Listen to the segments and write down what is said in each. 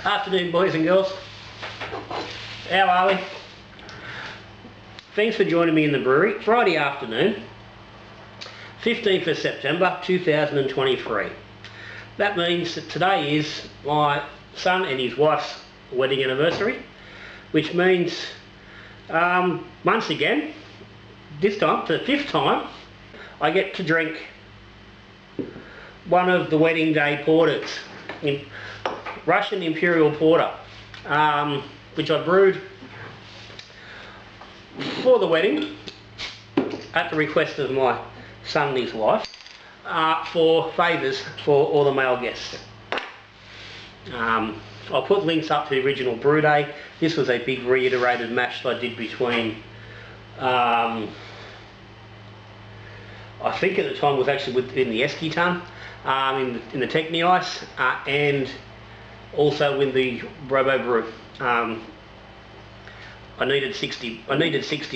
Afternoon, boys and girls. How are we? Thanks for joining me in the brewery. Friday afternoon, 15th of September 2023. That means that today is my son and his wife's wedding anniversary, which means once again, this time, for the 5th time, I get to drink one of the wedding day porters, Russian Imperial Porter, which I brewed for the wedding at the request of my son and his wife for favours for all the male guests. I'll put links up to the original brew day. This was a big reiterated mash that I did between I think at the time it was actually within the Esky ton, in the Techni Ice, and also in the Robo Brew. I needed 60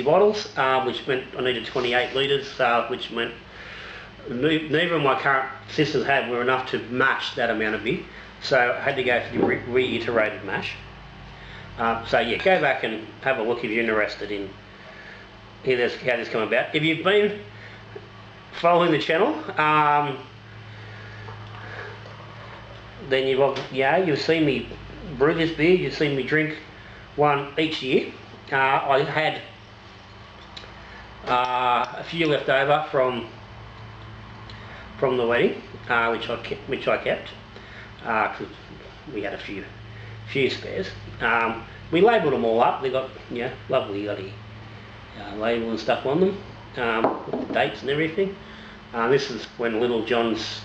bottles, which meant I needed 28 litres, which meant neither of my current sisters were enough to match that amount of beer, so I had to go for the reiterated mash. So yeah, go back and have a look if you're interested in how this come about. If you've been following the channel, then you've seen me brew this beer, you've seen me drink one each year. I had a few left over from the wedding, which I kept, because we had a few spares. We labelled them all up. They got lovely label and stuff on them, with the dates and everything. This is when Little John's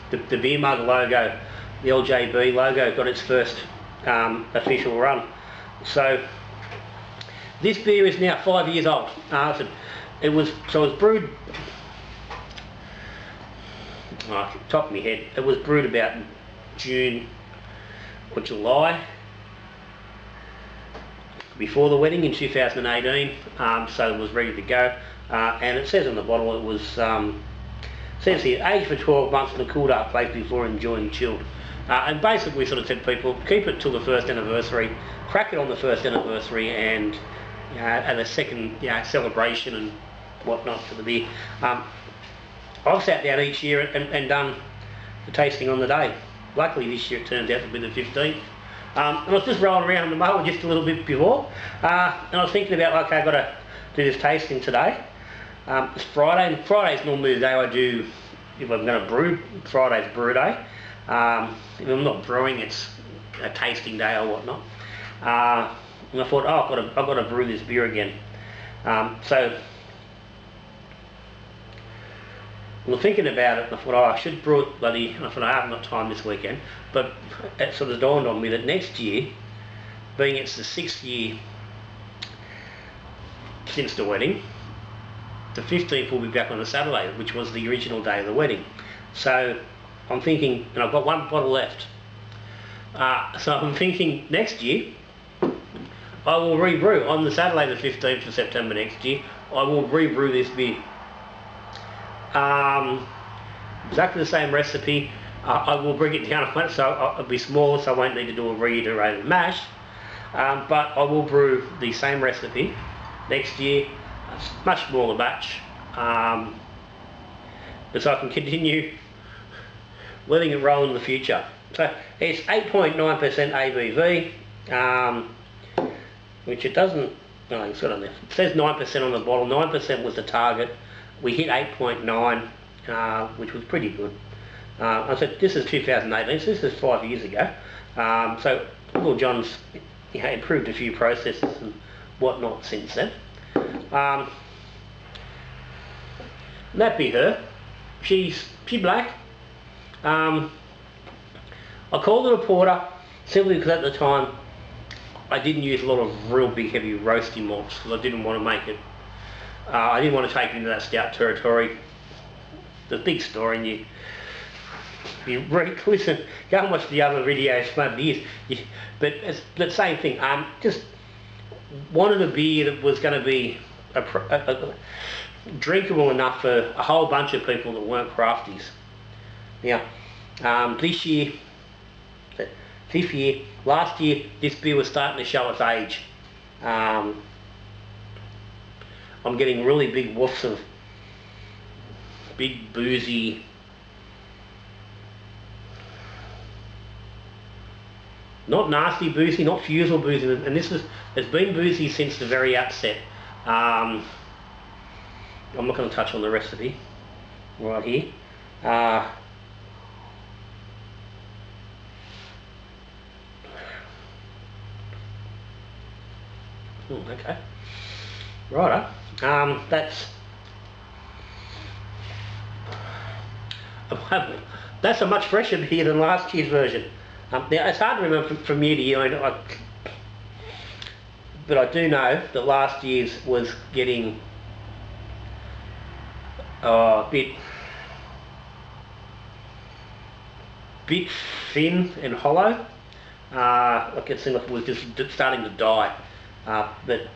the beer mug logo, the LJB logo, got its first official run. So this beer is now 5 years old. It was brewed, top of my head, it was brewed about June or July before the wedding in 2018, so it was ready to go, and it says on the bottle it was says here aged for 12 months in a cool dark place before enjoying chilled. And basically we sort of said to people, keep it till the first anniversary, crack it on the first anniversary, and at a second celebration and whatnot for the beer. I've sat down each year and done the tasting on the day. Luckily this year it turned out to be the 15th. And I was just rolling around in the mower just a little bit before, and I was thinking about, okay, I've got to do this tasting today. It's Friday, and Friday's normally the day I do, if I'm going to brew, Friday's brew day. If I'm not brewing, it's a tasting day or whatnot. And I thought, oh, I've got to brew this beer again. So I was thinking about it, and I thought, oh, I should brew it and I thought, I haven't got time this weekend. But it sort of dawned on me that next year, being it's the 6th year since the wedding, the 15th will be back on a Saturday, which was the original day of the wedding. So I'm thinking, and I've got one bottle left, so I'm thinking next year I will re-brew on the Saturday the 15th of September next year. I will re-brew this beer, exactly the same recipe. I will bring it down a plant, so it'll be smaller, so I won't need to do a reiterated mash, but I will brew the same recipe next year, a much smaller batch, but so I can continue letting it roll in the future. So it's 8.9% ABV, which it doesn't, no, it's got on there. It says 9% on the bottle. 9% was the target. We hit 8.9, which was pretty good. I said this is 2018, so this is 5 years ago. So Little John's improved a few processes and whatnot since then. That be her. She's black. I called it a porter simply because at the time I didn't use a lot of real big heavy roasty malts, because I didn't want to make it, I didn't want to take it into that stout territory. The big story, and you listen, go and watch the other videos from over the years, but it's the same thing. Just wanted a beer that was going to be drinkable enough for a whole bunch of people that weren't crafties. Now, this year But this year, last year, this beer was starting to show its age. I'm getting really big woofs of big boozy, not nasty boozy, not fusel boozy, and it's been boozy since the very outset. I'm not going to touch on the recipe right here. Okay, righto. That's a much fresher beer than last year's version. Now it's hard to remember from year to year, but I do know that last year's was getting a bit thin and hollow. Like it seemed like it was just starting to die. But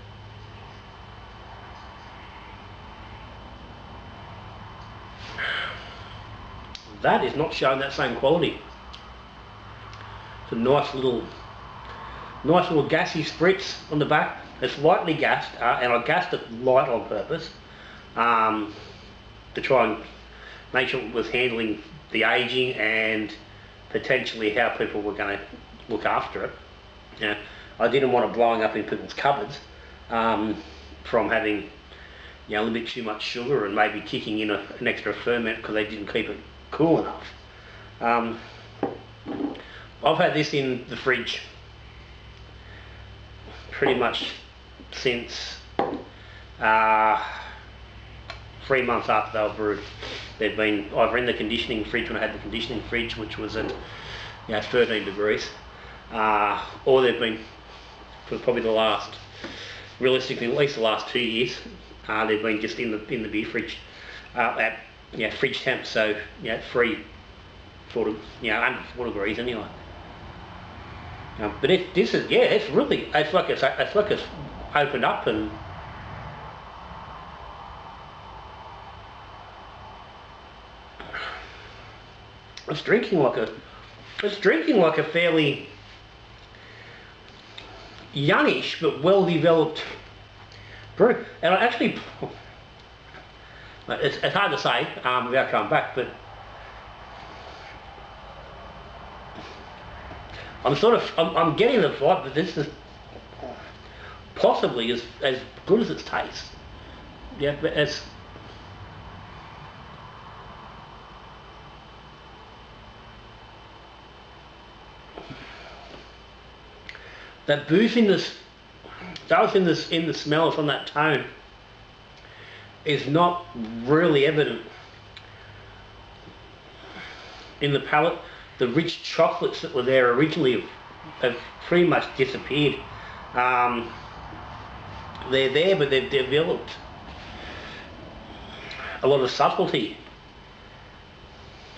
that is not showing that same quality. It's a nice little gassy spritz on the back. It's lightly gassed, and I gassed it light on purpose to try and make sure it was handling the aging and potentially how people were going to look after it. Yeah, I didn't want it blowing up in people's cupboards from having, you know, a little bit too much sugar and maybe kicking in an extra ferment because they didn't keep it cool enough. I've had this in the fridge pretty much since 3 months after they were brewed. They've been either in the conditioning fridge when I had the conditioning fridge, which was at 13 degrees, or they've been for probably the last, realistically, at least the last 2 years. They've been just in the beer fridge at fridge temp, so free under 4 degrees anyway. But this is it's like it's opened up, and it's drinking like a fairly youngish but well developed brew. And I actually, it's hard to say without coming back, but I'm getting the vibe that this is possibly as good as it tastes. Yeah, but it's that booziness, both in the smell from that tone, is not really evident in the palate. The rich chocolates that were there originally have pretty much disappeared. They're there, but they've developed a lot of subtlety.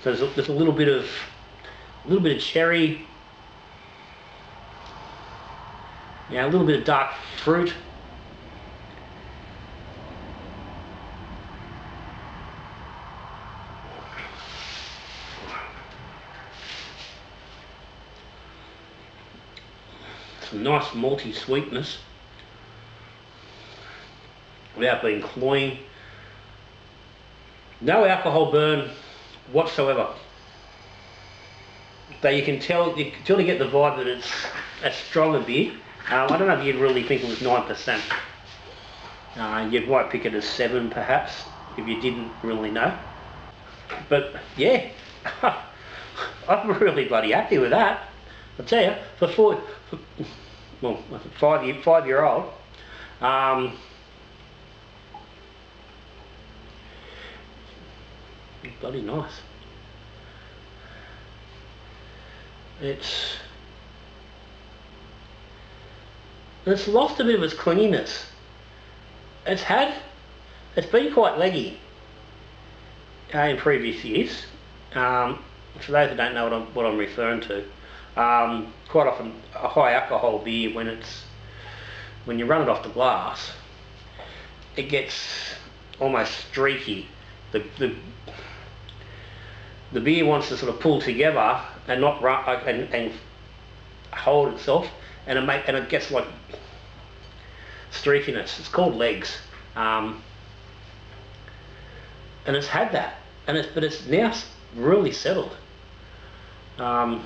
There's a little bit of cherry, a little bit of dark fruit. Some nice malty sweetness without being cloying. No alcohol burn whatsoever. But you can tell to get the vibe that it's a stronger beer. I don't know if you'd really think it was 9%. You might pick it as 7 perhaps, if you didn't really know. But yeah, I'm really bloody happy with that. I'll tell you, for 5-year-old, bloody nice. It's lost a bit of its clinginess. It's been quite leggy in previous years. For those who don't know what I'm referring to, quite often a high alcohol beer, when you run it off the glass, it gets almost streaky. The beer wants to sort of pull together and not run and hold itself, and it gets like streakiness. It's called legs, and it's had that, but it's now really settled. Well,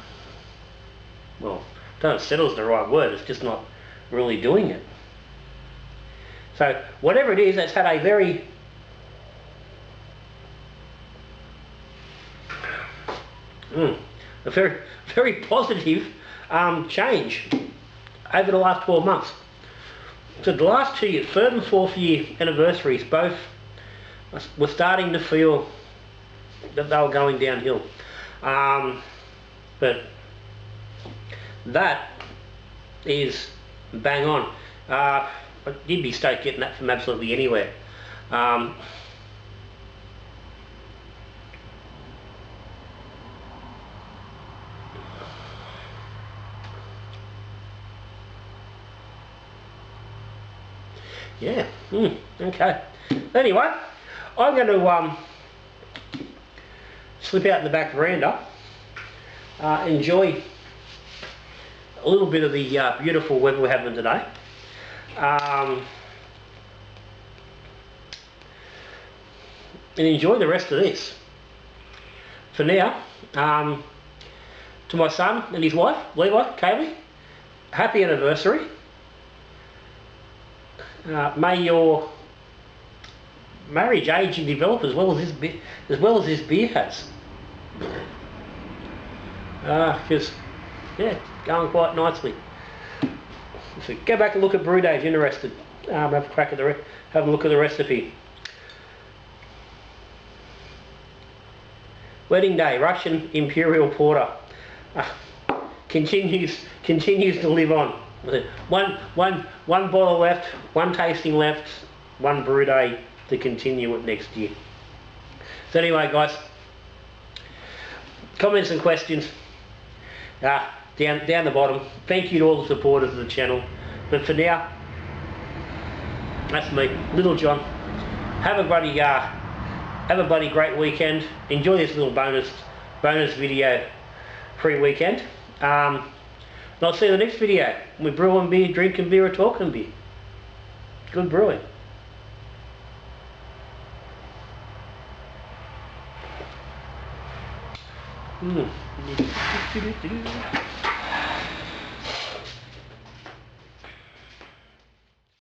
I don't know if settle's the right word. It's just not really doing it. So whatever it is, it's had a very very positive change over the last 12 months. So the last 2 years, third and fourth year anniversaries, both were starting to feel that they were going downhill. But that is bang on. You'd be stoked getting that from absolutely anywhere. Yeah. Okay. Anyway, I'm going to slip out in the back veranda, enjoy a little bit of the beautiful weather we're having today. And enjoy the rest of this. For now, to my son and his wife, Levi, Kaylee, happy anniversary. May your marriage age and develop as well as this beer has. Because yeah, going quite nicely. So go back and look at brew day if you're interested. Have a crack at have a look at the recipe. Wedding day, Russian Imperial Porter. Continues to live on. One bottle left, one tasting left, one brew day to continue it next year. So anyway, guys, comments and questions down the bottom. Thank you to all the supporters of the channel. But for now, that's me, Little John. Have a bloody great weekend. Enjoy this little bonus video pre-weekend. And I'll see you in the next video. We're brewing beer, drinking beer, or talking beer. Good brewing.